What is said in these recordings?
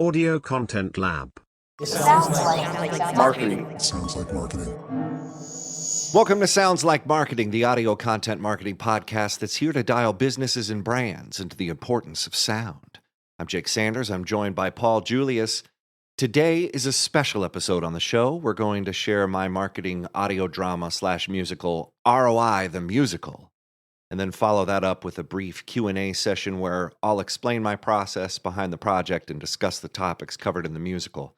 Audio Content Lab. Sounds like Marketing. Sounds like marketing. Welcome to Sounds Like Marketing, the audio content marketing podcast that's here to dial businesses and brands into the importance of sound. I'm Jake Sanders. I'm joined by Paul Julius. Today is a special episode on the show. We're going to share my marketing audio drama / musical, ROI The Musical, and then follow that up with a brief Q&A session where I'll explain my process behind the project and discuss the topics covered in the musical.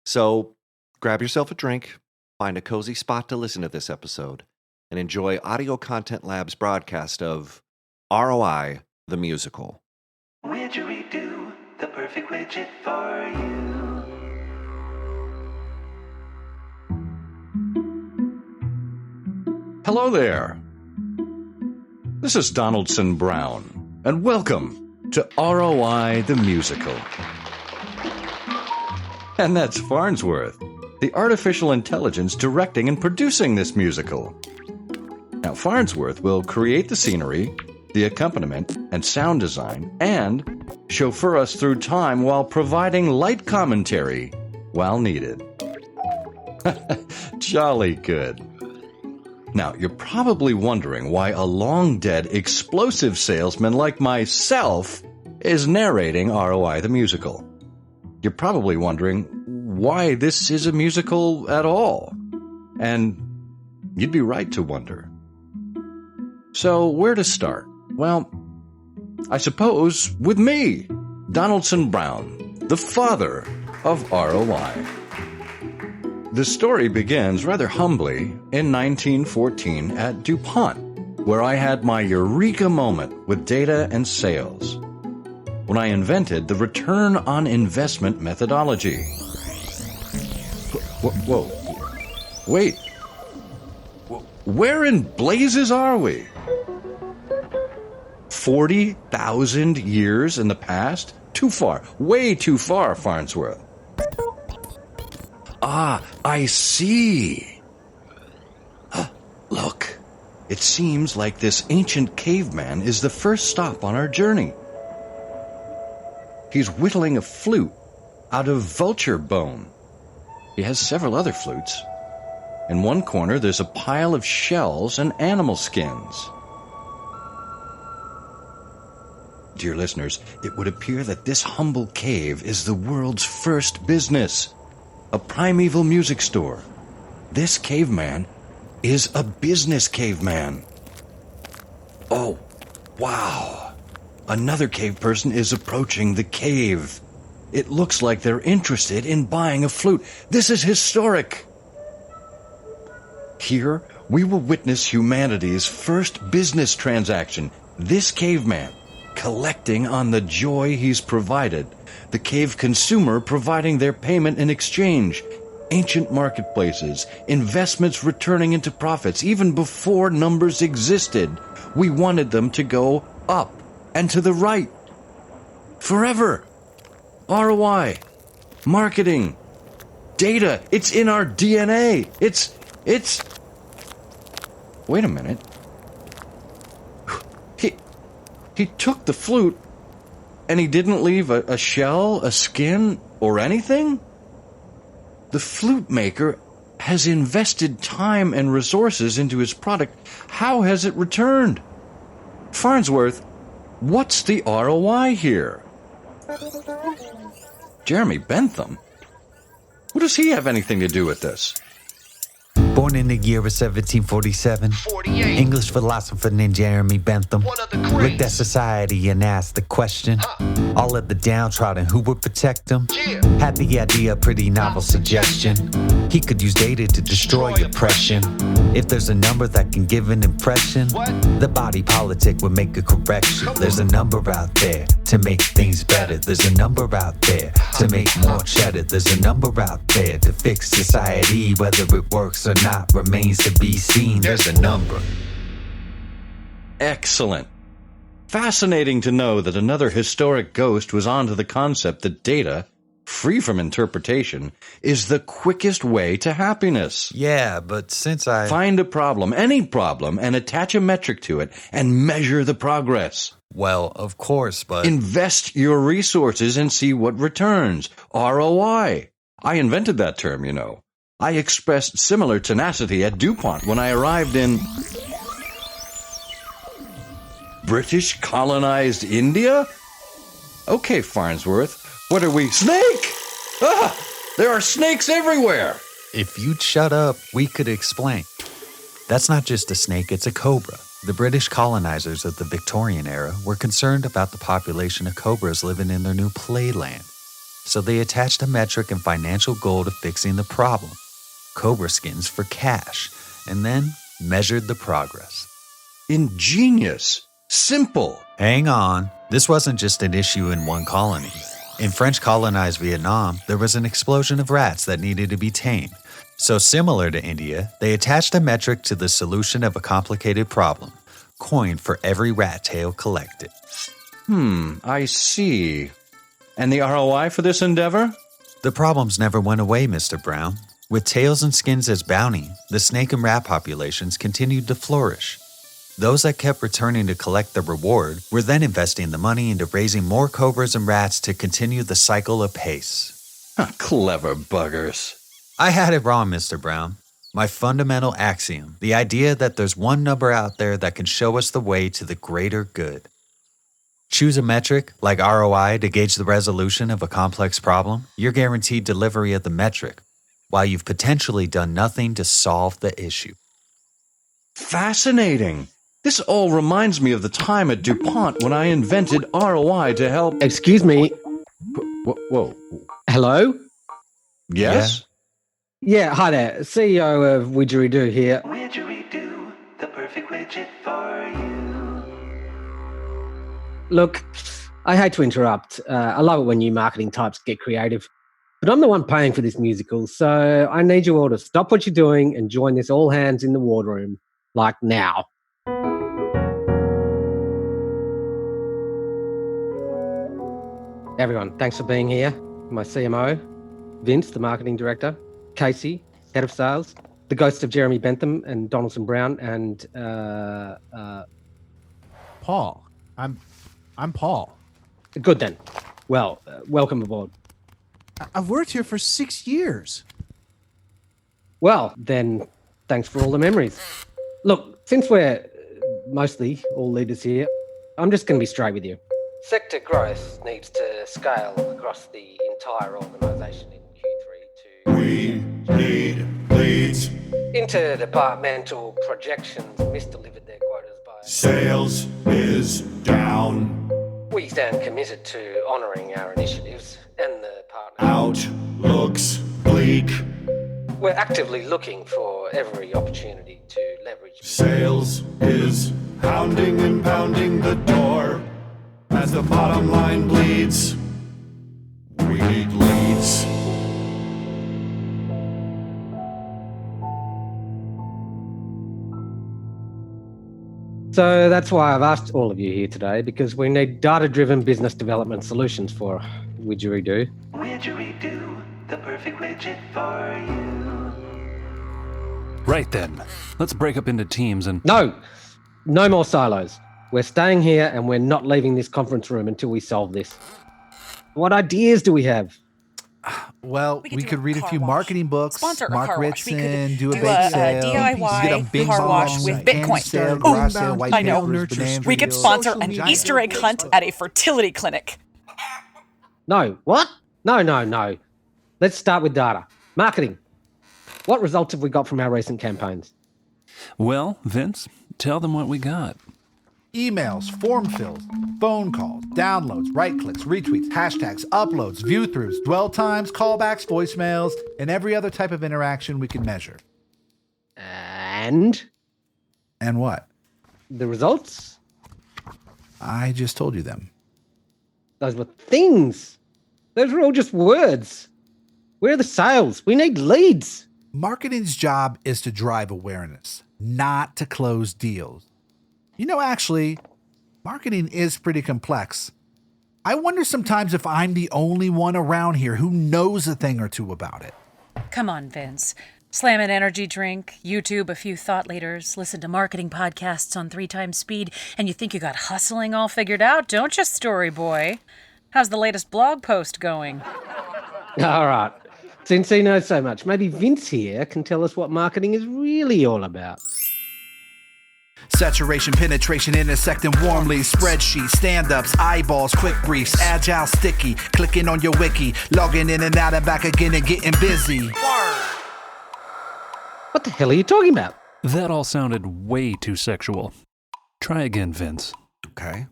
So grab yourself a drink, find a cozy spot to listen to this episode, and enjoy Audio Content Lab's broadcast of ROI The Musical. Widgery-do, the perfect widget for you. Hello there. This is Donaldson Brown, and welcome to ROI The Musical. And that's Farnsworth, the artificial intelligence directing and producing this musical. Now, Farnsworth will create the scenery, the accompaniment, and sound design, and chauffeur us through time while providing light commentary while needed. Jolly good. Now, you're probably wondering why a long-dead explosive salesman like myself is narrating ROI The Musical. You're probably wondering why this is a musical at all. And you'd be right to wonder. So, where to start? Well, I suppose with me, Donaldson Brown, the father of ROI. The story begins rather humbly in 1914 at DuPont, where I had my eureka moment with data and sales, when I invented the return on investment methodology. Whoa. Wait. Where in blazes are we? 40,000 years in the past? Too far. Way too far, Farnsworth. Ah, I see. Look, it seems like this ancient caveman is the first stop on our journey. He's whittling a flute out of vulture bone. He has several other flutes. In one corner, there's a pile of shells and animal skins. Dear listeners, it would appear that this humble cave is the world's first business. A primeval music store. This caveman is a business caveman. Oh, wow. Another cave person is approaching the cave. It looks like they're interested in buying a flute. This is historic. Here, we will witness humanity's first business transaction. This caveman collecting on the joy he's provided. The cave consumer providing their payment in exchange. Ancient marketplaces, investments returning into profits. Even before numbers existed, we wanted them to go up and to the right. Forever. ROI. Marketing. Data. It's in our DNA. It's... Wait a minute. He took the flute and he didn't leave a shell, a skin, or anything? The flute maker has invested time and resources into his product. How has it returned? Farnsworth, what's the ROI here? Jeremy Bentham? What does he have anything to do with this? Born in the year of 1747, English philosopher named Jeremy Bentham looked at society and asked the question, all of the downtrodden, who would protect them? Had the idea, a pretty novel suggestion. He could use data to destroy oppression. If there's a number that can give an impression, the body politic would make a correction. There's a number out there to make things better. There's a number out there to make more cheddar. There's a number out there to fix society. Whether it works or not remains to be seen. There's a number. Excellent. Fascinating to know that another historic ghost was onto the concept that data, free from interpretation, is the quickest way to happiness. Yeah, but since I... Find a problem, any problem, and attach a metric to it and measure the progress. Well, of course, but... Invest your resources and see what returns. ROI. I invented that term, you know. I expressed similar tenacity at DuPont when I arrived in British colonized India? Okay, Farnsworth, what are we? Snake! Ah! There are snakes everywhere! If you'd shut up, we could explain. That's not just a snake, it's a cobra. The British colonizers of the Victorian era were concerned about the population of cobras living in their new playland. So they attached a metric and financial goal to fixing the problem. Cobra skins for cash, and then measured the progress. Ingenious. Simple. Hang on. This wasn't just an issue in one colony. In French colonized Vietnam, there was an explosion of rats that needed to be tamed. So similar to India, they attached a metric to the solution of a complicated problem, coin for every rat tail collected. I see. And the ROI for this endeavor? The problems never went away, Mr. Brown. With tails and skins as bounty, the snake and rat populations continued to flourish. Those that kept returning to collect the reward were then investing the money into raising more cobras and rats to continue the cycle apace. Clever buggers. I had it wrong, Mr. Brown. My fundamental axiom, the idea that there's one number out there that can show us the way to the greater good. Choose a metric, like ROI, to gauge the resolution of a complex problem, you're guaranteed delivery of the metric, while you've potentially done nothing to solve the issue. Fascinating. This all reminds me of the time at DuPont when I invented ROI to help... Excuse me. Whoa. Hello? Yes? Yeah, hi there. CEO of Widgeridoo here. Widgeridoo, the perfect widget for you. Look, I hate to interrupt. I love it when you marketing types get creative. But I'm the one paying for this musical, so I need you all to stop what you're doing and join this all hands in the wardroom. Like now. Everyone, thanks for being here. My CMO, Vince, the marketing director, Casey, head of sales, the ghost of Jeremy Bentham and Donaldson Brown, and Paul. I'm Paul. Good then. Well, welcome aboard. I've worked here for 6 years. Well, then, thanks for all the memories. Look, since we're mostly all leaders here, I'm just going to be straight with you. Sector growth needs to scale across the entire organisation in Q3 to... We need leads. Interdepartmental projections misdelivered their quotas by... Sales is down. We stand committed to honouring our initiatives and the partner... Outlooks bleak. We're actively looking for every opportunity to leverage... Sales is pounding and pounding the door. As the bottom line bleeds, we need leads. So that's why I've asked all of you here today, because we need data-driven business development solutions for Widgeridoo. Widgeridoo, the perfect widget for you. Right then, let's break up into teams and... No more silos. We're staying here and we're not leaving this conference room until we solve this. What ideas do we have? Well, we could read a few marketing books, Sponsor a Mark car wash. We Ritson, could do a do bake a sale, DIY get a big car wash box, with hand Bitcoin. sale, Ooh, garage sale, white I know. papers, We could bananas, sponsor social an media. Easter egg hunt at a fertility clinic. No. What? No. Let's start with data. Marketing. What results have we got from our recent campaigns? Well, Vince, tell them what we got. Emails, form fills, phone calls, downloads, right clicks, retweets, hashtags, uploads, view throughs, dwell times, callbacks, voicemails, and every other type of interaction we can measure. And what? the results? I just told you them. Those were things. Those were all just words. Where are the sales? We need leads. Marketing's job is to drive awareness, not to close deals. You know, actually, marketing is pretty complex. I wonder sometimes if I'm the only one around here who knows a thing or two about it. Come on, Vince. Slam an energy drink, YouTube a few thought leaders, listen to marketing podcasts on 3 times speed, and you think you got hustling all figured out, don't you, story boy? How's the latest blog post going? All right. Since he knows so much, maybe Vince here can tell us what marketing is really all about. Saturation, penetration, intersecting warmly. Spreadsheets, stand-ups, eyeballs, quick briefs, agile, sticky. Clicking on your wiki, logging in and out and back again and getting busy. What the hell are you talking about? That all sounded way too sexual. Try again, Vince. Okay.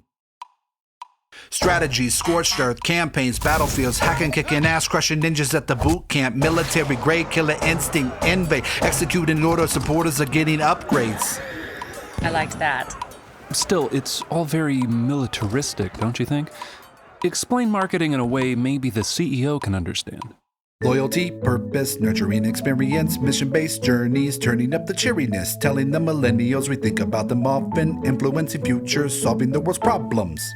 Strategies, scorched earth, campaigns, battlefields, hacking, kicking ass, crushing ninjas at the boot camp, military grade, killer instinct, invade, executing order, supporters are getting upgrades. I liked that. Still, it's all very militaristic, don't you think? Explain marketing in a way maybe the CEO can understand. Loyalty, purpose, nurturing experience, mission-based journeys, turning up the cheeriness, telling the millennials we think about them often, influencing futures, solving the world's problems.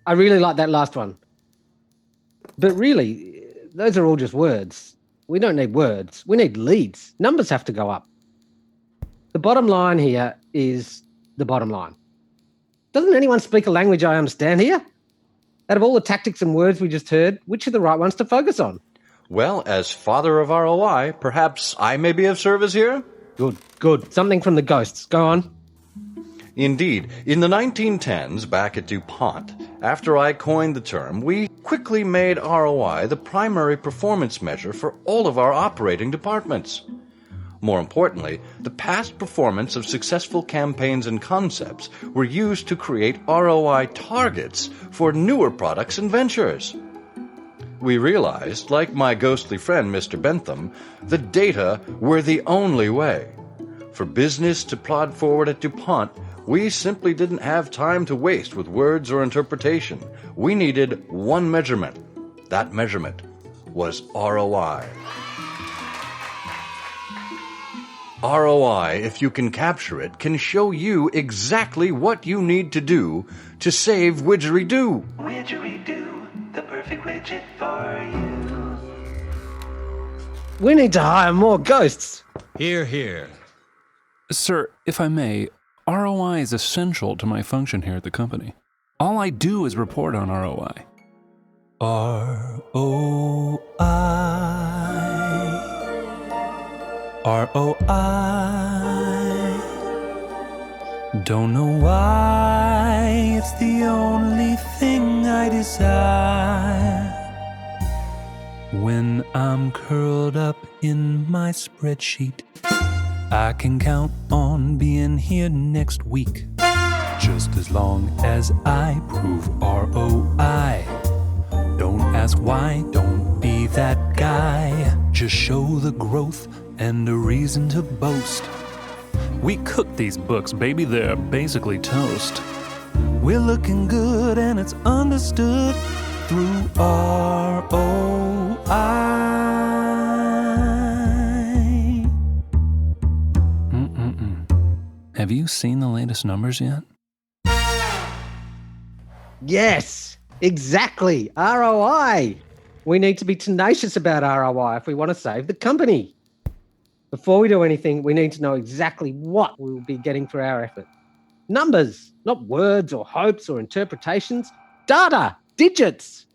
I really like that last one. But really, those are all just words. We don't need words. We need leads. Numbers have to go up. The bottom line here is the bottom line. Doesn't anyone speak a language I understand here? Out of all the tactics and words we just heard, which are the right ones to focus on? Well, as father of ROI, perhaps I may be of service here? Good. Something from the ghosts. Go on. Indeed, in the 1910s, back at DuPont, after I coined the term, we quickly made ROI the primary performance measure for all of our operating departments. More importantly, the past performance of successful campaigns and concepts were used to create ROI targets for newer products and ventures. We realized, like my ghostly friend Mr. Bentham, the data were the only way. For business to plod forward at DuPont, we simply didn't have time to waste with words or interpretation. We needed one measurement. That measurement was ROI. ROI, if you can capture it, can show you exactly what you need to do to save widgeridoo. Widgeridoo, the perfect widget for you. We need to hire more ghosts. Hear, hear. Sir, if I may, ROI is essential to my function here at the company. All I do is report on ROI. ROI. Don't know why, it's the only thing I desire. When I'm curled up in my spreadsheet, I can count on being here next week, just as long as I prove ROI. Don't ask why, don't be that guy. Just show the growth and a reason to boast. We cook these books, baby, they're basically toast. We're looking good and it's understood through ROI. Have you seen the latest numbers yet? Yes, exactly. ROI. We need to be tenacious about ROI if we want to save the company. Before we do anything, we need to know exactly what we will be getting for our effort. Numbers, not words or hopes or interpretations. Data, digits.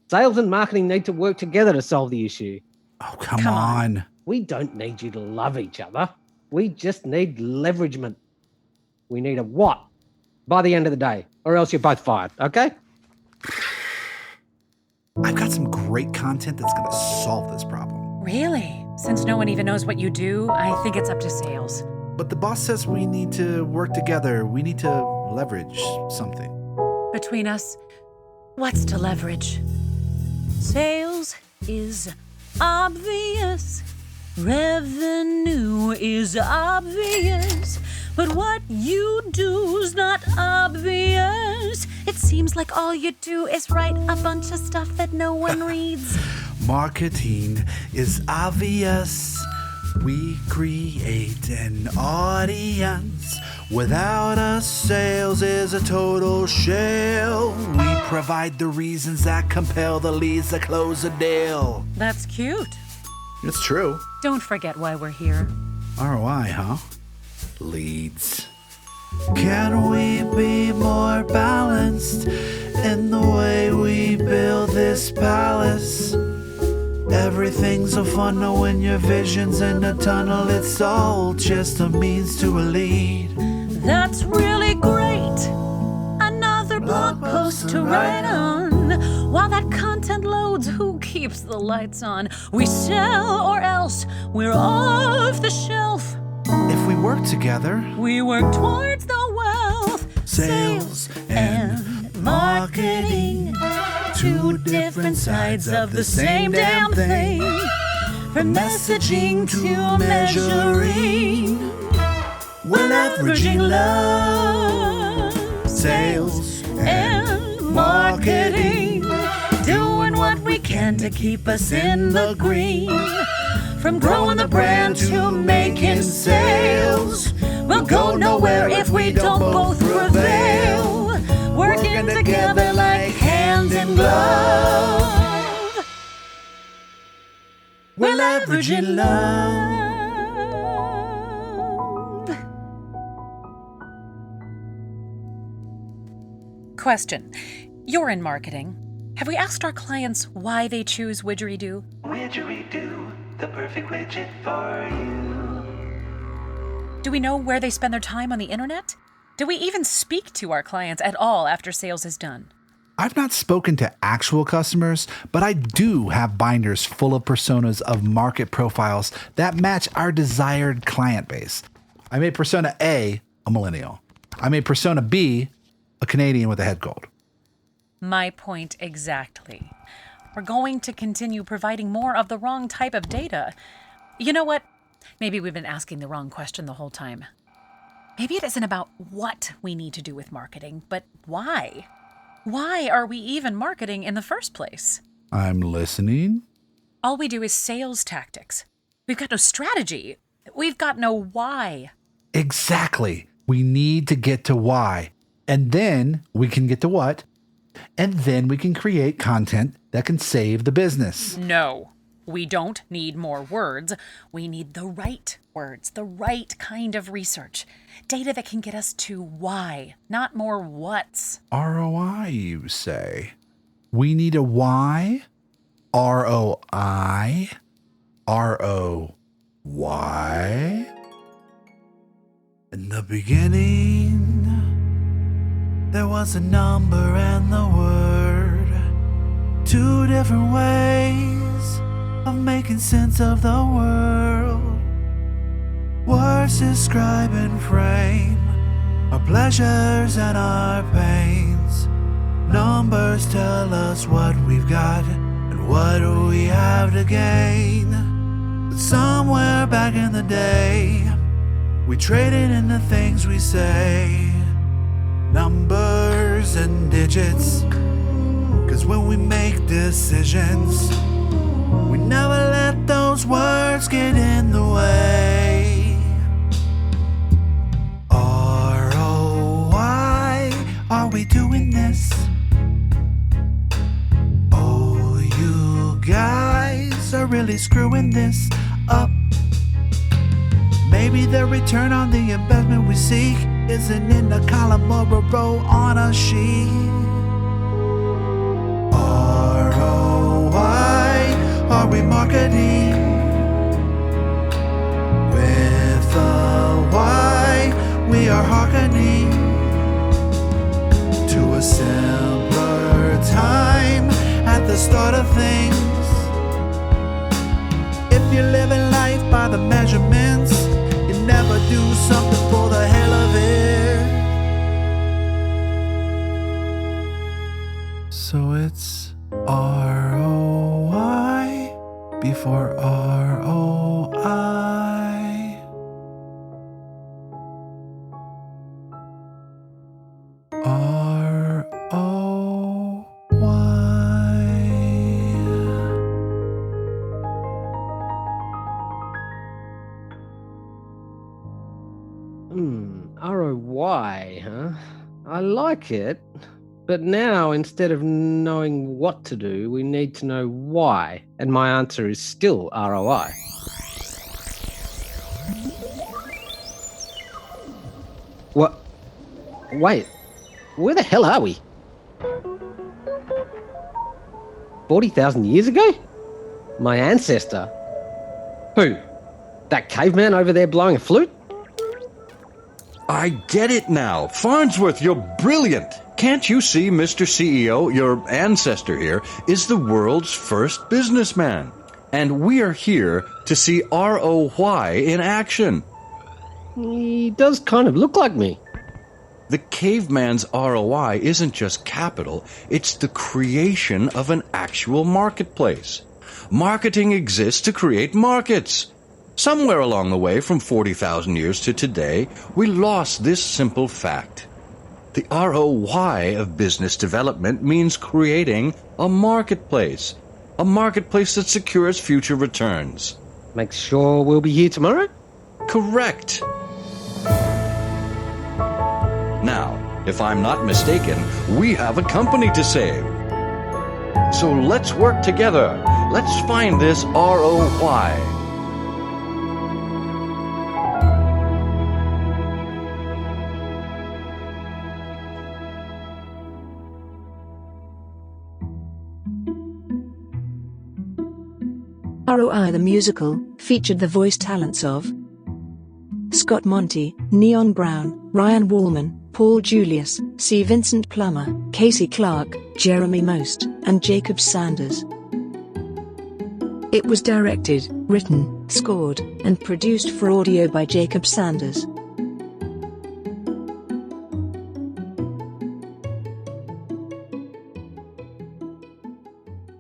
Sales and marketing need to work together to solve the issue. Oh, come on. We don't need you to love each other. We just need leveragement. We need a what by the end of the day, or else you're both fired, okay? I've got some great content that's going to solve this problem. Really? Since no one even knows what you do, I think it's up to sales. But the boss says we need to work together. We need to leverage something. Between us, what's to leverage? Sales is obvious. Revenue is obvious. But what you do's not obvious. It seems like all you do is write a bunch of stuff that no one reads. Marketing is obvious. We create an audience. Without us, sales is a total shell. We provide the reasons that compel the leads that close a deal. That's cute. It's true. Don't forget why we're here. ROI, huh? Leads. Can we be more balanced in the way we build this palace? Everything's so fun when your vision's in a tunnel. It's all just a means to a lead. That's really great. Another blog post to write on. While that content loads, who keeps the lights on? We sell or else we're off the shelf. If we work together, We work towards the wealth. Sales and marketing, Two different sides of the same damn thing. From messaging to measuring, we're leveraging love, sales and marketing, doing what we can to keep us in the green. From growing the brand to making sales, we'll go nowhere if we don't both prevail. Working together like hand in glove, we're leveraging love. Question. You're in marketing. Have we asked our clients why they choose Widgeridoo? Widgeridoo, the perfect widget for you. Do we know where they spend their time on the internet? Do we even speak to our clients at all after sales is done? I've not spoken to actual customers, but I do have binders full of personas of market profiles that match our desired client base. I made persona A a millennial. I made persona B a Canadian with a head cold. My point exactly. We're going to continue providing more of the wrong type of data. You know what? Maybe we've been asking the wrong question the whole time. Maybe it isn't about what we need to do with marketing, but why? Why are we even marketing in the first place? I'm listening. All we do is sales tactics. We've got no strategy. We've got no why. Exactly. We need to get to why. And then we can get to what. And then we can create content that can save the business. No, we don't need more words. We need the right words, the right kind of research. Data that can get us to why, not more whats. ROI, you say? We need a why? ROI? ROY? In the beginning, there was a number and the word. Two different ways of making sense of the world. Words describe and frame our pleasures and our pains. Numbers tell us what we've got and what we have to gain. But somewhere back in the day, we traded in the things we say. Numbers and digits. 'Cause when we make decisions, we never let those words get in the way. ROI, are we doing this? Oh, you guys are really screwing this up. Maybe the return on the investment we seek isn't in a column or a row on a sheet. ROI, are we marketing with a why? We are hearkening to a simpler time at the start of things. If you're living life by the measurements, you never do something for the hell of it. So it's ROI before ROI. ROY, huh? I like it, But now, instead of knowing what to do, we need to know why. And my answer is still ROI. What? Wait, where the hell are we? 40,000 years ago? My ancestor? Who? That caveman over there blowing a flute? I get it now. Farnsworth, you're brilliant. Can't you see, Mr. CEO, your ancestor here is the world's first businessman. And we are here to see ROI in action. He does kind of look like me. The caveman's ROI isn't just capital, it's the creation of an actual marketplace. Marketing exists to create markets. Somewhere along the way, from 40,000 years to today, we lost this simple fact. The ROI of business development means creating a marketplace that secures future returns. Make sure we'll be here tomorrow? Correct. Now, if I'm not mistaken, we have a company to save. So let's work together. Let's find this ROI. ROI The Musical featured the voice talents of Scott Monty, Neon Brown, Ryan Wallman, Paul Julius, C. Vincent Plummer, Casey Clark, Jeremy Most, and Jacob Sanders. It was directed, written, scored, and produced for audio by Jacob Sanders.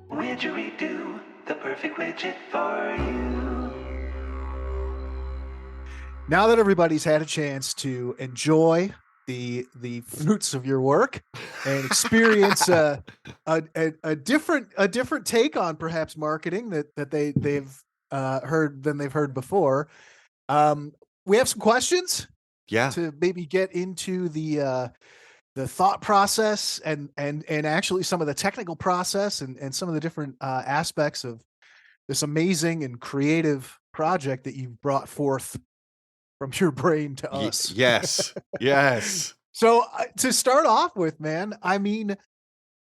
Widgery-do, the perfect widget for you. Now that everybody's had a chance to enjoy the fruits of your work and experience a different take on perhaps marketing that they've heard than they've heard before, we have some questions. Yeah. To maybe get into the thought process and actually some of the technical process and some of the different aspects of this amazing and creative project that you've brought forth from your brain to us. Yes. Yes. So to start off with, man, I mean,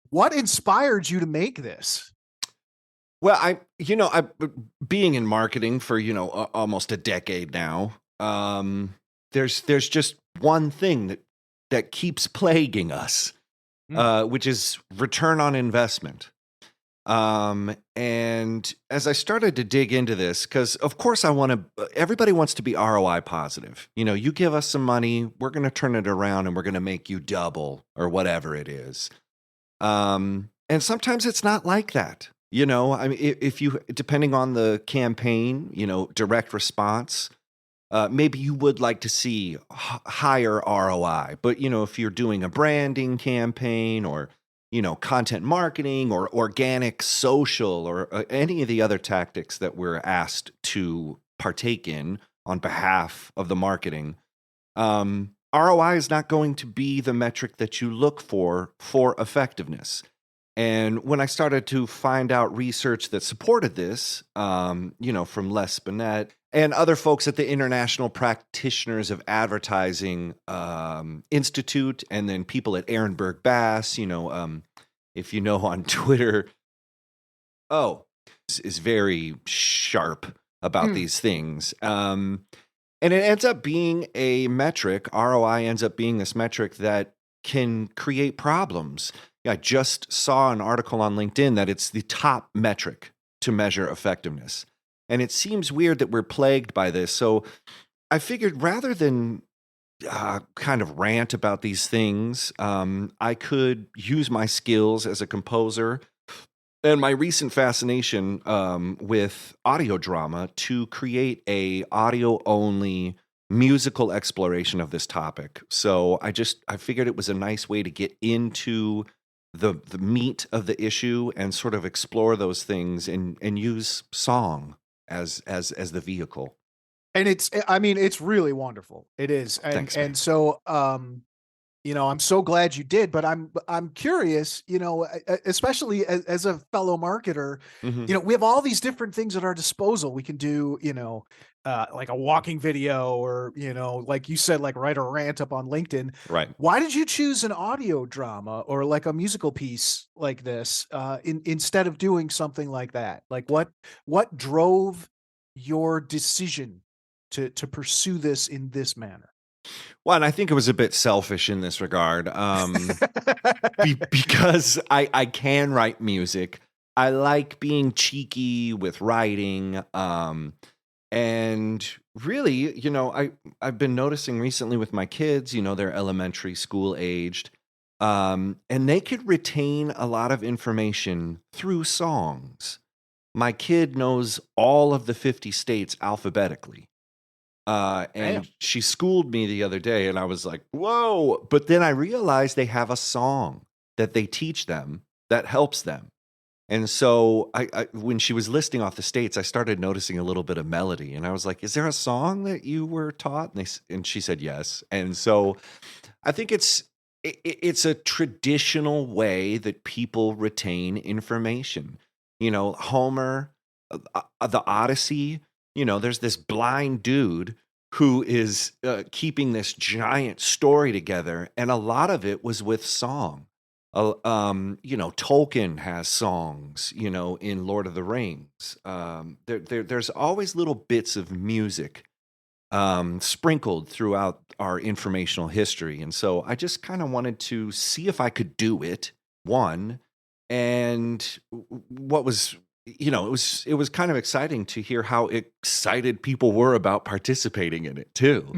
what inspired you to make this? Well, being in marketing for, almost a decade now, there's just one thing that keeps plaguing us, which is return on investment. And as I started to dig into this, because of course everybody wants to be ROI positive. You give us some money, we're going to turn it around and we're going to make you double or whatever it is. And sometimes it's not like that. I mean, if you, depending on the campaign, direct response, maybe you would like to see higher ROI, but if you're doing a branding campaign or content marketing or organic social or any of the other tactics that we're asked to partake in on behalf of the marketing, ROI is not going to be the metric that you look for effectiveness. And when I started to find out research that supported this, from Les Binet and other folks at the International Practitioners of Advertising Institute, and then people at Ehrenberg Bass, if you know on Twitter, is very sharp about these things. And it ends up being a metric, ROI ends up being this metric that can create problems. I just saw an article on LinkedIn that it's the top metric to measure effectiveness. And it seems weird that we're plagued by this. So I figured rather than kind of rant about these things, I could use my skills as a composer and my recent fascination with audio drama to create a audio-only musical exploration of this topic. So I figured it was a nice way to get into the meat of the issue and sort of explore those things and use song as the vehicle. And it's really wonderful. It is. And, Thanks, and so, I'm so glad you did, but I'm curious, especially as a fellow marketer, Mhm. we have all these different things at our disposal. We can do, like a walking video or, like you said, like write a rant up on LinkedIn. Right. Why did you choose an audio drama or like a musical piece like this instead of doing something like that? Like what drove your decision to pursue this in this manner? Well, and I think it was a bit selfish in this regard, because I can write music. I like being cheeky with writing, and really, I've been noticing recently with my kids, they're elementary school aged, and they could retain a lot of information through songs. My kid knows all of the 50 states alphabetically. Damn. And she schooled me the other day, and I was like, whoa. But then I realized they have a song that they teach them that helps them. And so when she was listing off the states, I started noticing a little bit of melody. And I was like, is there a song that you were taught? And she said yes. And so I think it's a traditional way that people retain information. Homer, the Odyssey, there's this blind dude who is keeping this giant story together, and a lot of it was with song. Tolkien has songs, in Lord of the Rings. There's always little bits of music sprinkled throughout our informational history. And so I just kind of wanted to see if I could do it, one, and what was, it was kind of exciting to hear how excited people were about participating in it too.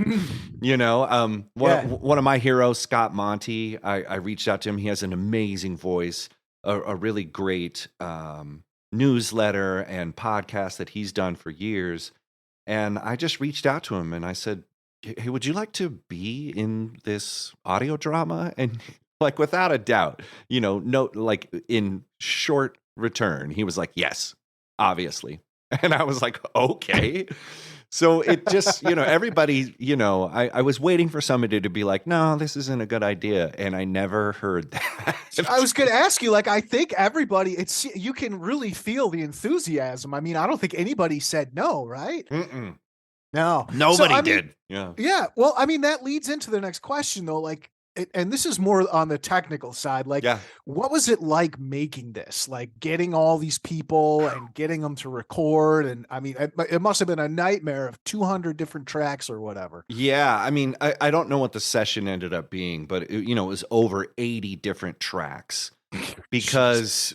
Yeah. One of my heroes, Scott Monty, I reached out to him. He has an amazing voice, a really great newsletter and podcast that he's done for years. And I just reached out to him and I said, hey, would you like to be in this audio drama? And like, without a doubt, no, like in short return, he was like, yes, obviously. And I was like, okay. So it just, everybody, I was waiting for somebody to be like, no, this isn't a good idea. And I never heard that. I was going to ask you, like, I think everybody, you can really feel the enthusiasm. I mean, I don't think anybody said no, right? Mm-mm. No. Nobody did. Yeah. Yeah. Well, I mean, that leads into the next question though. Like, and this is more on the technical side. Like, Yeah. what was it like making this? Like getting all these people and getting them to record? And I mean, it must have been a nightmare of 200 different tracks or whatever. Yeah, I mean, I don't know what the session ended up being, but it was over 80 different tracks because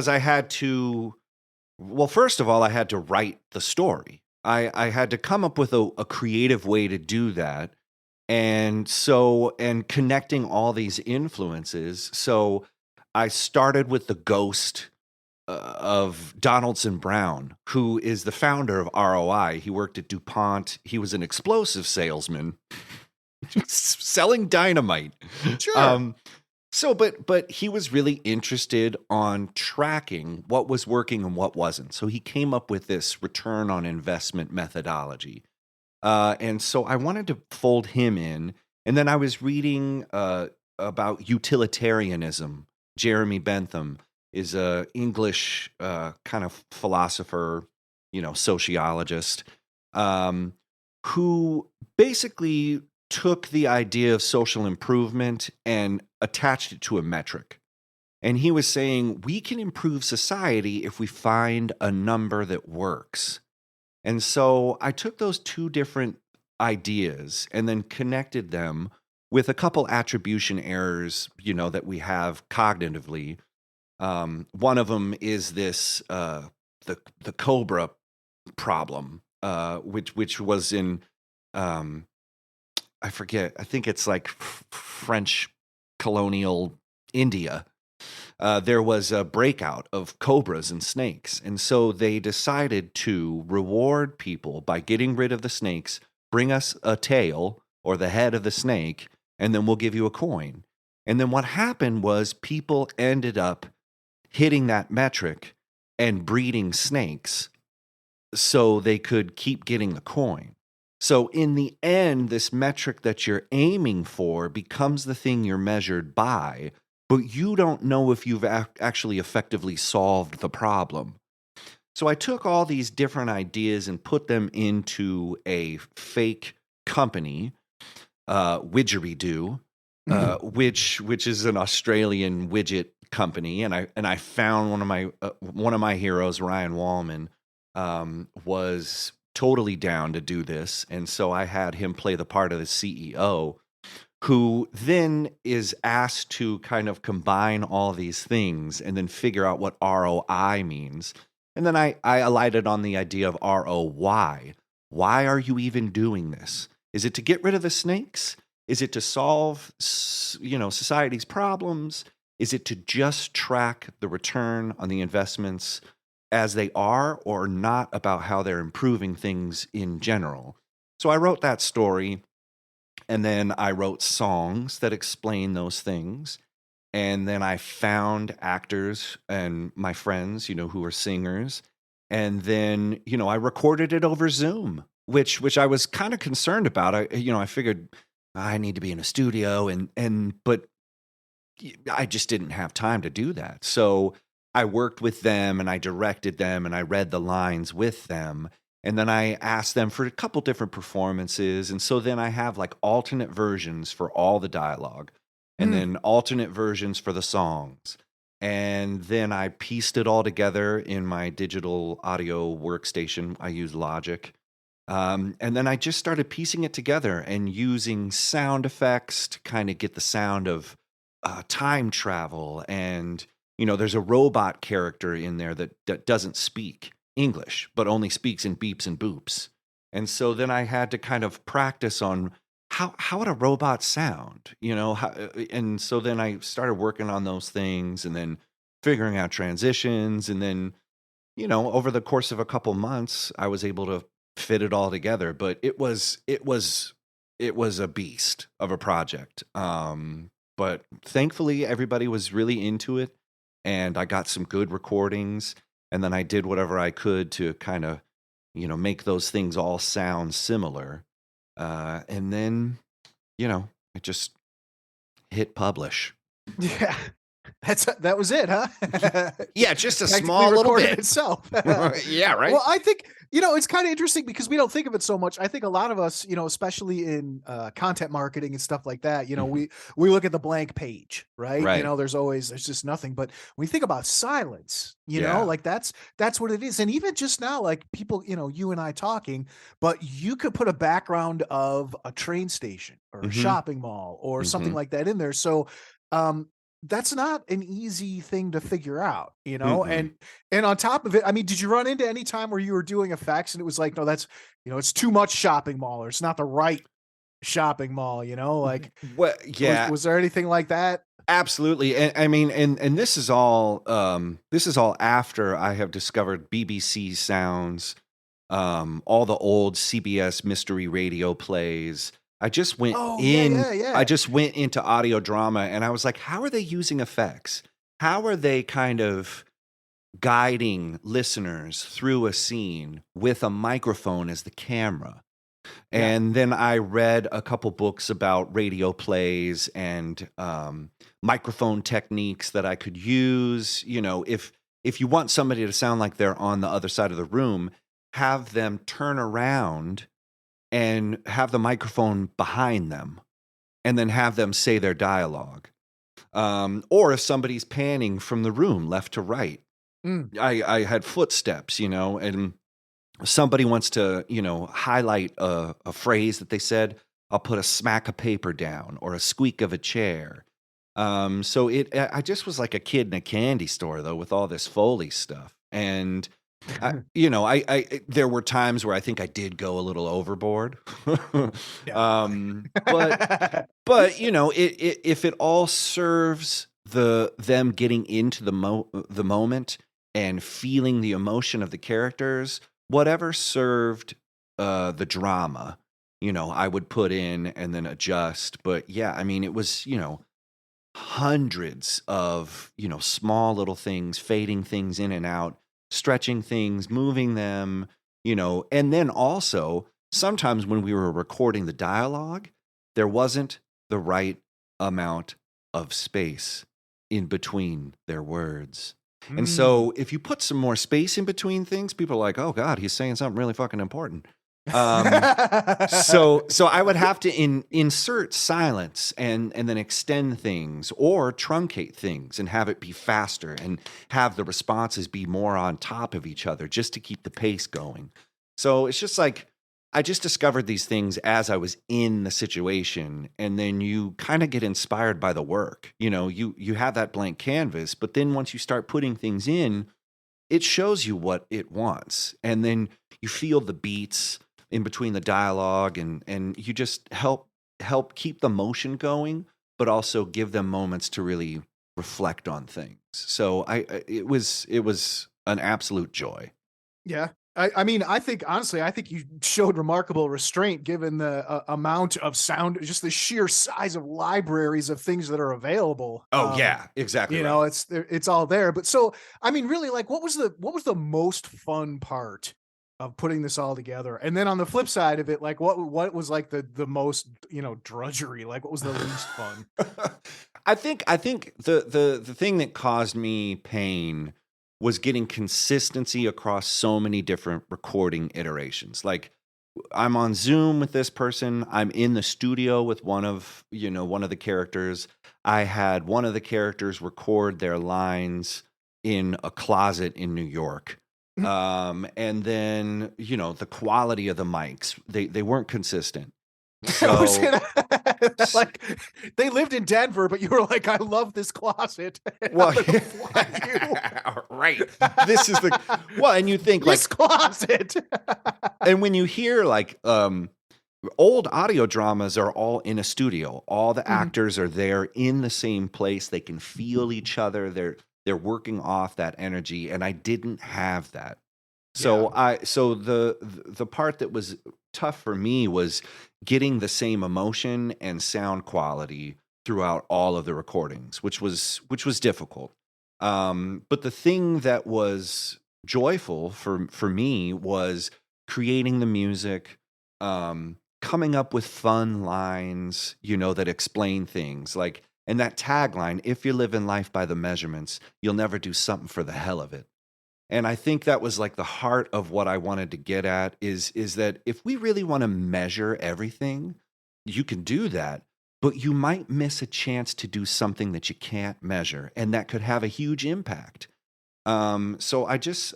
I had to. Well, first of all, I had to write the story. I had to come up with a creative way to do that, and connecting all these influences. So I started with the ghost of Donaldson Brown, who is the founder of ROI. He worked at DuPont. He was an explosive salesman selling dynamite. Sure. But he was really interested on tracking what was working and what wasn't. So he came up with this return on investment methodology. And so I wanted to fold him in. And then I was reading about utilitarianism. Jeremy Bentham is a English kind of philosopher, sociologist, who basically took the idea of social improvement and attached it to a metric. And he was saying, we can improve society if we find a number that works. And so I took those two different ideas and then connected them with a couple attribution errors, that we have cognitively. One of them is this the cobra problem, which was in I forget. I think it's like French colonial India. There was a breakout of cobras and snakes. And so they decided to reward people by getting rid of the snakes, bring us a tail or the head of the snake, and then we'll give you a coin. And then what happened was people ended up hitting that metric and breeding snakes so they could keep getting the coin. So in the end, this metric that you're aiming for becomes the thing you're measured by, but you don't know if you've actually effectively solved the problem. So I took all these different ideas and put them into a fake company, Widgeridoo, which is an Australian widget company, and I found one of my heroes, Ryan Wallman, was totally down to do this, and so I had him play the part of the CEO, who then is asked to kind of combine all these things and then figure out what ROI means. And then I alighted on the idea of ROY. Why are you even doing this? Is it to get rid of the snakes? Is it to solve, society's problems? Is it to just track the return on the investments as they are, or not about how they're improving things in general? So I wrote that story, and then I wrote songs that explain those things. And then I found actors and my friends, who are singers. And then, I recorded it over Zoom, which I was kind of concerned about. I figured I need to be in a studio, but I just didn't have time to do that. So I worked with them and I directed them and I read the lines with them. And then I asked them for a couple different performances. And so then I have like alternate versions for all the dialogue, and then alternate versions for the songs. And then I pieced it all together in my digital audio workstation. I use Logic. And then I just started piecing it together and using sound effects to kind of get the sound of time travel. And, there's a robot character in there that doesn't speak English, but only speaks in beeps and boops. And so then I had to kind of practice on how would a robot sound, and so then I started working on those things and then figuring out transitions. And then, over the course of a couple months, I was able to fit it all together, but it was a beast of a project. But thankfully everybody was really into it, and I got some good recordings, and then I did whatever I could to kind of, make those things all sound similar. And then, I just hit publish. Yeah. That was it, huh? Yeah, just a small little bit itself. Yeah, right. Well, I think, it's kind of interesting because we don't think of it so much. I think a lot of us, especially in content marketing and stuff like that, we look at the blank page, right? Right. There's just nothing. But when we think about silence, Yeah. like that's what it is. And even just now, like people, you and I talking, but you could put a background of a train station or a shopping mall or something like that in there. So, that's not an easy thing to figure out, and on top of it, I mean, did you run into any time where you were doing effects and it was like, no, that's, it's too much shopping mall, or it's not the right shopping mall, like, Well, yeah, was there anything like that? absolutely. And I mean, and this is all after I have discovered BBC sounds, all the old CBS mystery radio plays. I just went yeah. I just went into audio drama, and I was like, how are they using effects? How are they kind of guiding listeners through a scene with a microphone as the camera? And then I read a couple books about radio plays and microphone techniques that I could use. If you want somebody to sound like they're on the other side of the room, have them turn around and have the microphone behind them, and then have them say their dialogue. Or if somebody's panning from the room left to right, I had footsteps, and somebody wants to, highlight a phrase that they said, I'll put a smack of paper down or a squeak of a chair. So I just was like a kid in a candy store, though, with all this Foley stuff. And there were times where I think I did go a little overboard. But if it all serves them getting into the moment and feeling the emotion of the characters, whatever served the drama, I would put in and then adjust. But yeah, I mean, it was, hundreds of, small little things, fading things in and out, stretching things, moving them, and then also sometimes when we were recording the dialogue, there wasn't the right amount of space in between their words. And so if you put some more space in between things, people are like, oh God, he's saying something really fucking important. So I would have to insert silence and then extend things or truncate things and have it be faster and have the responses be more on top of each other just to keep the pace going. So it's just like, I just discovered these things as I was in the situation, and then you kind of get inspired by the work. You know, you have that blank canvas, but then once you start putting things in, it shows you what it wants. And then you feel the beats in between the dialogue, and you just help keep the motion going, but also give them moments to really reflect on things. So it was an absolute joy. Yeah. I mean, I think you showed remarkable restraint given the amount of sound, just the sheer size of libraries of things that are available. Oh yeah, exactly. You know, it's all there. But so, I mean, really, like, what was the most fun part of putting this all together? And then on the flip side of it, like, what was like the most, drudgery? Like, what was the least fun? I think the thing that caused me pain was getting consistency across so many different recording iterations. Like, I'm on Zoom with this person. I'm in the studio with one of the characters. I had one of the characters record their lines in a closet in New York. And then, the quality of the mics, they weren't consistent. So, like, they lived in Denver, but you were like, I love this closet. Well, right. This is and you think this closet. And when you hear like old audio dramas are all in a studio. All the actors are there in the same place. They can feel each other. They're working off that energy, and I didn't have that. So the part that was tough for me was getting the same emotion and sound quality throughout all of the recordings, which was difficult. But the thing that was joyful for me was creating the music, coming up with fun lines, that explain things, like, and that tagline, if you're living life by the measurements, you'll never do something for the hell of it. And I think that was like the heart of what I wanted to get at is that if we really want to measure everything, you can do that, but you might miss a chance to do something that you can't measure, and that could have a huge impact. So I just,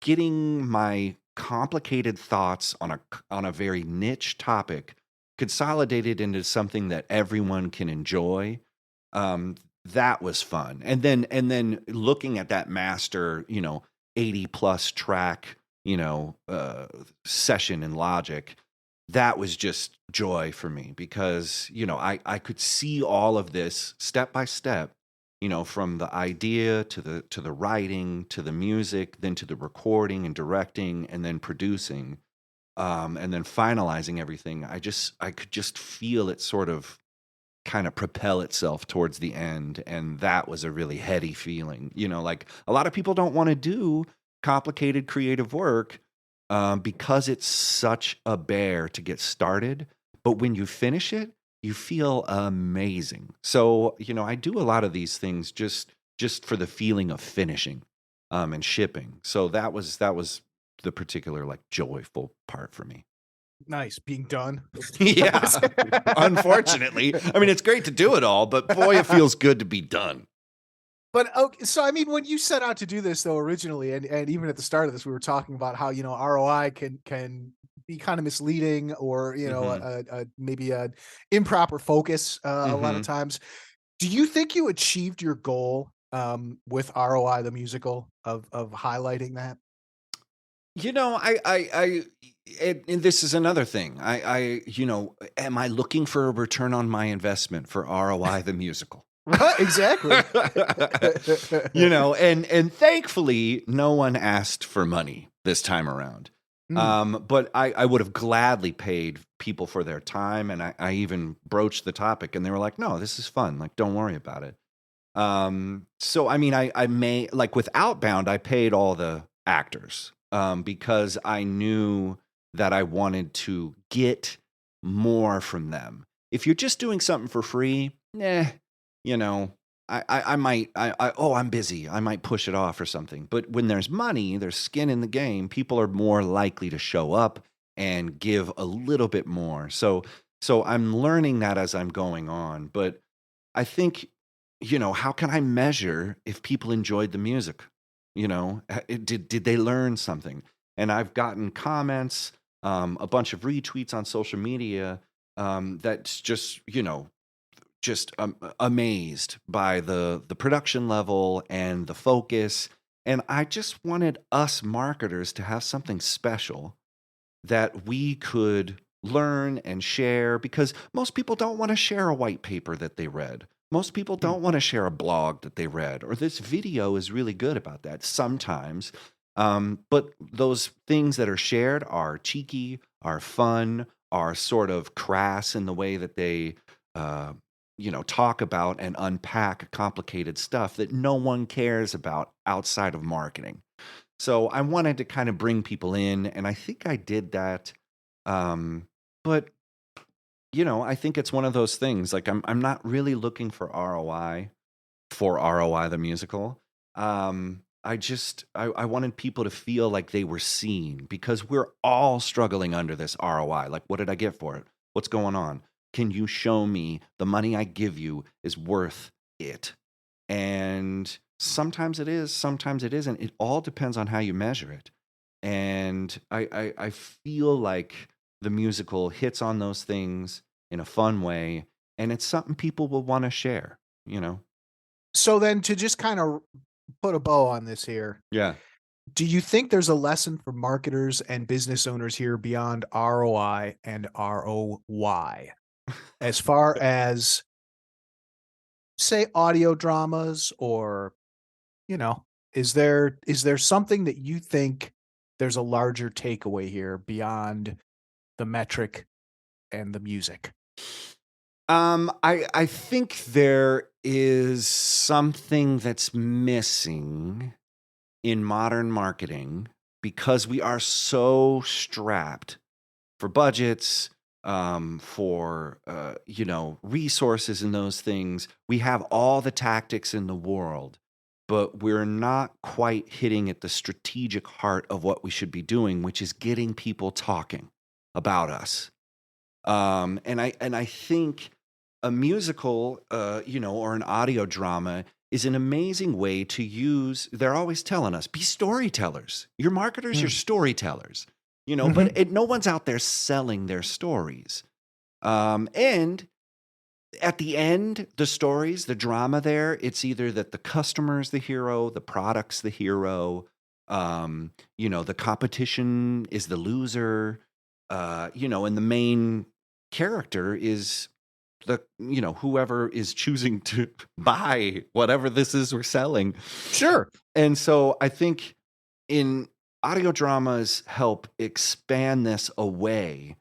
getting my complicated thoughts on a very niche topic consolidated into something that everyone can enjoy. That was fun. And then looking at that master, 80 plus track, session in Logic, that was just joy for me because, I could see all of this step by step, from the idea to the writing, to the music, then to the recording and directing, and then producing, and then finalizing everything. I could just feel it sort of kind of propel itself towards the end, and that was a really heady feeling. Like, a lot of people don't want to do complicated creative work because it's such a bear to get started, but when you finish it, you feel amazing. So I do a lot of these things just for the feeling of finishing and shipping. So that was the particular, like, joyful part for me. Nice being done. Yeah. Unfortunately. I mean, it's great to do it all, but boy, it feels good to be done. But okay, so I mean, when you set out to do this though originally, and even at the start of this, we were talking about how ROI can be kind of misleading, or maybe a improper focus a lot of times. Do you think you achieved your goal with ROI the Musical of highlighting that? And this is another thing. Am I looking for a return on my investment for ROI the Musical? Exactly. And thankfully, no one asked for money this time around. But I would have gladly paid people for their time, and I even broached the topic, and they were like, "No, this is fun. Like, don't worry about it." So I mean, I may, like, with Outbound, I paid all the actors because I knew that I wanted to get more from them. If you're just doing something for free, you know, I might, I'm busy. I might push it off or something. But when there's money, there's skin in the game, people are more likely to show up and give a little bit more. So I'm learning that as I'm going on. But I think, how can I measure if people enjoyed the music? Did they learn something? And I've gotten comments, a bunch of retweets on social media, that's just amazed by the production level and the focus. And I just wanted us marketers to have something special that we could learn and share, because most people don't want to share a white paper that they read. Most people don't want to share a blog that they read, or this video is really good about that sometimes. But those things that are shared are cheeky, are fun, are sort of crass in the way that they, talk about and unpack complicated stuff that no one cares about outside of marketing. So I wanted to kind of bring people in, and I think I did that. But I think it's one of those things. Like I'm not really looking for ROI the musical. I wanted people to feel like they were seen, because we're all struggling under this ROI. Like, what did I get for it? What's going on? Can you show me the money I give you is worth it? And sometimes it is, sometimes it isn't. It all depends on how you measure it. And I feel like the musical hits on those things in a fun way, and it's something people will want to share, So then, to just kind of put a bow on this here, Yeah. do you think there's a lesson for marketers and business owners here beyond ROI and ROY, as far as, say, audio dramas, or, is there something that you think there's a larger takeaway here beyond the metric and the music? I think there is something that's missing in modern marketing, because we are so strapped for budgets, for resources and those things. We have all the tactics in the world, but we're not quite hitting at the strategic heart of what we should be doing, which is getting people talking about us. And I think a musical, or an audio drama is an amazing way to use. They're always telling us, be storytellers. Your marketers, you're storytellers. But no one's out there selling their stories. And at the end, the stories, the drama there, it's either that the customer's the hero, the product's the hero, the competition is the loser, and the main character is the whoever is choosing to buy whatever this is we're selling. Sure. And so I think in audio dramas help expand this away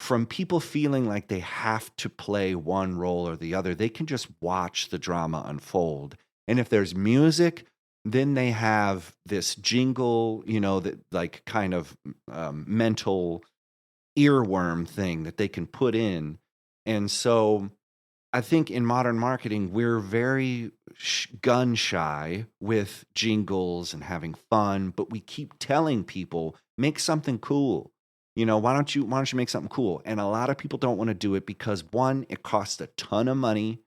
from people feeling like they have to play one role or the other. They can just watch the drama unfold. And if there's music, then they have this jingle, that like kind of mental earworm thing that they can put in. And so I think in modern marketing, we're very gun shy with jingles and having fun, but we keep telling people, make something cool. Why don't you make something cool? And a lot of people don't want to do it because, one, it costs a ton of money.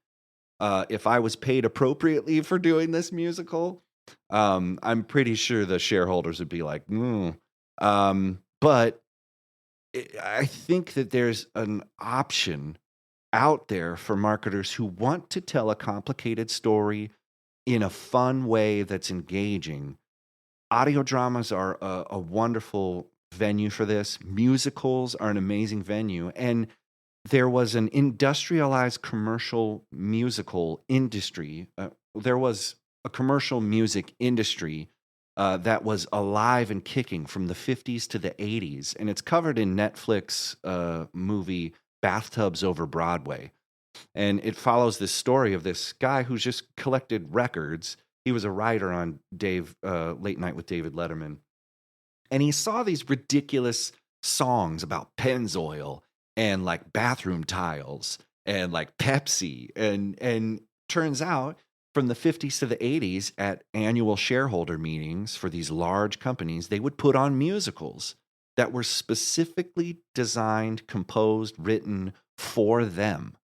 If I was paid appropriately for doing this musical, I'm pretty sure the shareholders would be like, but I think that there's an option out there for marketers who want to tell a complicated story in a fun way that's engaging. Audio dramas are a wonderful venue for this. Musicals are an amazing venue. And there was an industrialized commercial musical industry. There was a commercial music industry that was alive and kicking from the 50s to the 80s. And it's covered in Netflix movie Bathtubs Over Broadway. And it follows this story of this guy who's just collected records. He was a writer on Late Night with David Letterman. And he saw these ridiculous songs about Pennzoil and like bathroom tiles and like Pepsi. And turns out from the 50s to the 80s at annual shareholder meetings for these large companies, they would put on musicals that were specifically designed, composed, written for them.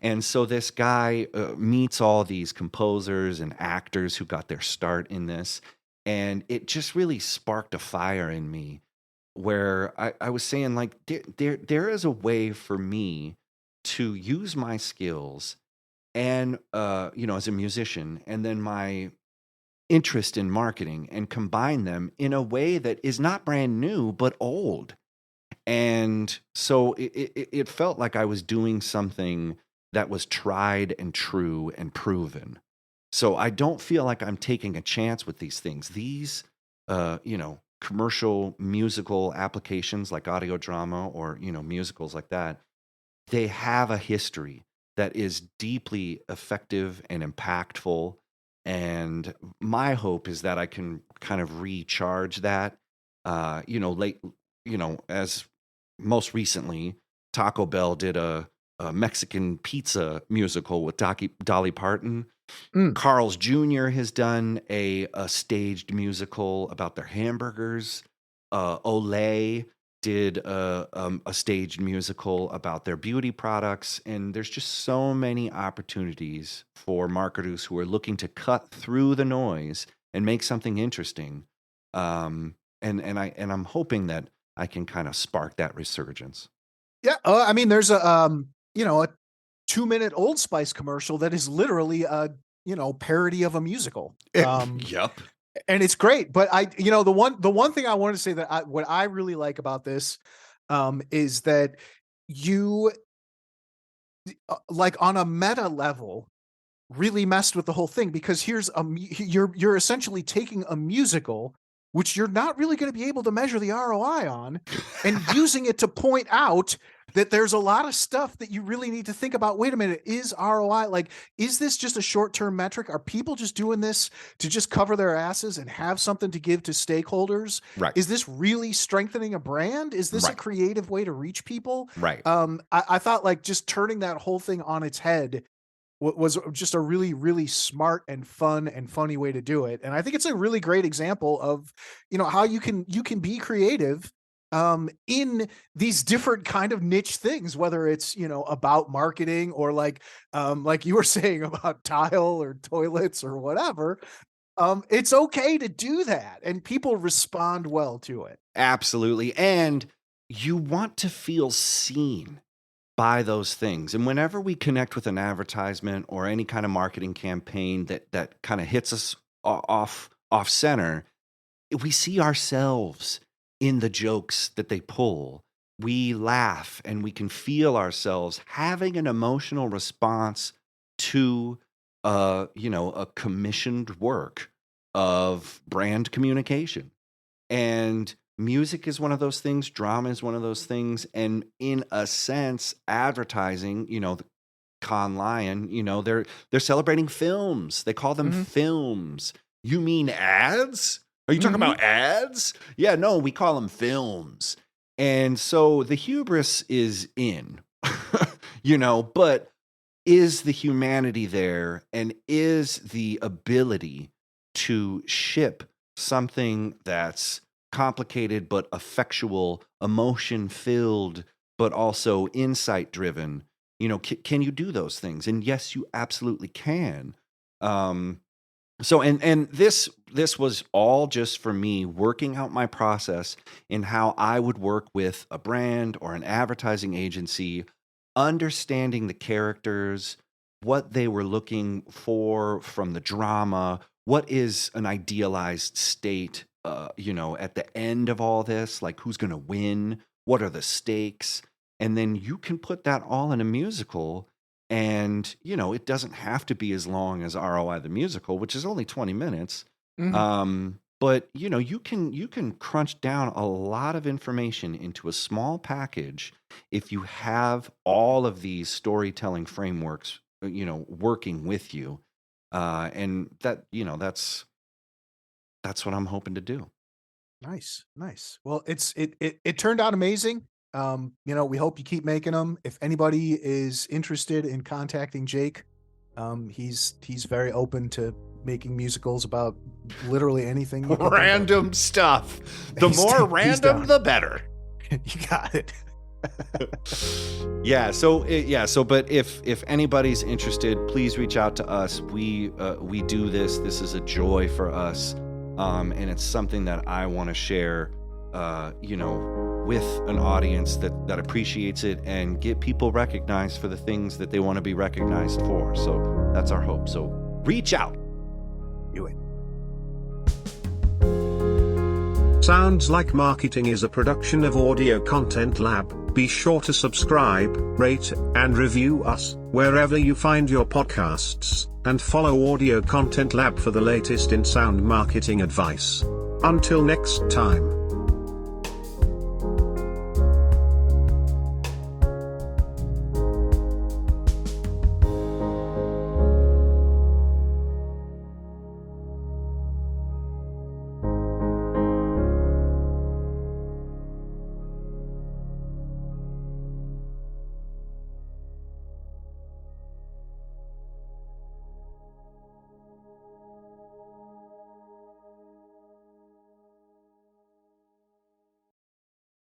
And so this guy meets all these composers and actors who got their start in this. And it just really sparked a fire in me where I was saying, like, there is a way for me to use my skills and, as a musician, and then my interest in marketing and combine them in a way that is not brand new, but old. And so it felt like I was doing something that was tried and true and proven. So I don't feel like I'm taking a chance with these things. These, commercial musical applications like audio drama or, musicals like that, they have a history that is deeply effective and impactful. And my hope is that I can kind of recharge that, as most recently, Taco Bell did a Mexican pizza musical with Dolly Parton. Carl's Jr. has done a staged musical about their hamburgers. Olay did a staged musical about their beauty products. And there's just so many opportunities for marketers who are looking to cut through the noise and make something interesting. And I'm hoping that I can kind of spark that resurgence. Yeah, I mean, there's a 2-minute Old Spice commercial that is literally a parody of a musical. Yep. And it's great. But the one thing I wanted to say that what I really like about this is that you like on a meta level really messed with the whole thing, because you're essentially taking a musical which you're not really going to be able to measure the ROI on and using it to point out that there's a lot of stuff that you really need to think about. Wait a minute, is ROI, like, is this just a short-term metric? Are people just doing this to just cover their asses and have something to give to stakeholders? Right. Is this really strengthening a brand? Is this a Right. creative way to reach people? Right. I thought like just turning that whole thing on its head was just a really, really smart and fun and funny way to do it. And I think it's a really great example of, how you can be creative in these different kind of niche things, whether it's, about marketing or like you were saying about tile or toilets or whatever. It's okay to do that and people respond well to it. Absolutely. And you want to feel seen by those things. And whenever we connect with an advertisement or any kind of marketing campaign that kind of hits us off center, we see ourselves in the jokes that they pull. We laugh and we can feel ourselves having an emotional response to a commissioned work of brand communication. And music is one of those things, drama is one of those things, and in a sense, advertising, the Cannes Lion, they're celebrating films. They call them films. You mean ads? Are you talking about ads? Yeah, no, we call them films. And so the hubris is in, but is the humanity there, and is the ability to ship something that's complicated but effectual, emotion filled but also insight driven? Can you do those things? And yes, you absolutely can. So this was all just for me working out my process in how I would work with a brand or an advertising agency, understanding the characters, what they were looking for from the drama, what is an idealized state, at the end of all this, like who's going to win, what are the stakes, and then you can put that all in a musical. And, it doesn't have to be as long as ROI the Musical, which is only 20 minutes. But, you can crunch down a lot of information into a small package if you have all of these storytelling frameworks, working with you. And that, that's what I'm hoping to do. Nice. Well, it turned out amazing. We hope you keep making them. If anybody is interested in contacting Jake, he's very open to making musicals about literally anything. You can think of. Random stuff. The He's more down. random, the better. You got it. But if anybody's interested, please reach out to us. We do this. This is a joy for us, and it's something that I want to share, with an audience that appreciates it and get people recognized for the things that they want to be recognized for. So that's our hope. So reach out. Do it. Sounds Like Marketing is a production of Audio Content Lab. Be sure to subscribe, rate, and review us wherever you find your podcasts, and follow Audio Content Lab for the latest in sound marketing advice. Until next time.